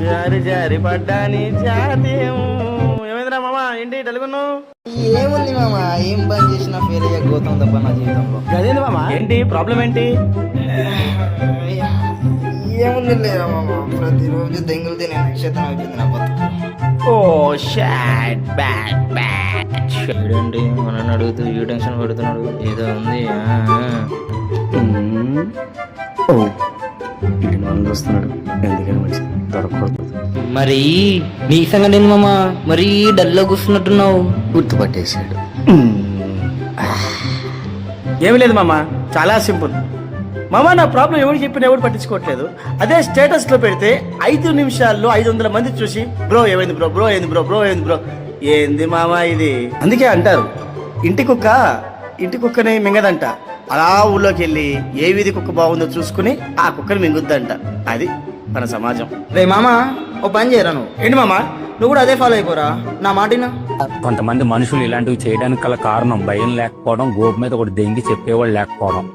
జారి జారి పడ్డాని జాతేము. ఏమైందిరా మామ, ఏంటి తెలుగున్నావు? ఏముంది మామ, ఏం పని చేసినా ఫెయిల్ అయ్యే గోతం తప్ప నా జీవితంలో. అదేంది మామ, ఏంటి ప్రాబ్లం ఏంటి? ఏముంది లేదా మామ, ప్రతిరోజు దెంగులు తినే నక్షత్రం అయిపోయింది నా బతుకు. ఓ షాట్ బ్యాడ్ బ్యాడ్. ఏంటి మనని అడుగుతూ ఈ టెన్షన్ పెడుతున్నాడు, ఏదో ఉంది. వస్తున్నాడు, ఎందుకని మంచిది దొరకకూడదు. మరి నీ సంగతి ఏంది మామ, మరీ డల్గా కూర్చున్నట్టున్నావు? గుర్తుపట్టేశాడు. ఏమి లేదు మామ, చాలా సింపుల్ మామ. నా ప్రాబ్లం ఎవరు చెప్పినా ఎవరు పట్టించుకోవట్లేదు. అదే స్టేటస్ లో పెడితే 5 నిమిషాల్లో 500 మంది చూసి బ్రో ఏమైంది బ్రో, బ్రో ఏంది బ్రో, బ్రో ఏంది బ్రో. ఏంది మామ ఇది? అందుకే అంటారు ఇంటి కుక్కని మింగదంట. అలా ఊళ్ళోకి వెళ్ళి ఏ వీధి కుక్క బాగుందో చూసుకుని ఆ కుక్కని మింగుద్దంట. అది మన సమాజం. రే మామ, ఓ పని చేయరా నువ్వు. ఏంటి మామ? నువ్వు కూడా అదే ఫాలో అయిపోరా, నా మాటినా. కొంతమంది మనుషులు ఇలాంటివి చేయడానికి గల కారణం భయం లేకపోవడం, గోపు మీద ఒకటి దెంగి చెప్పేవాళ్ళు లేకపోవడం.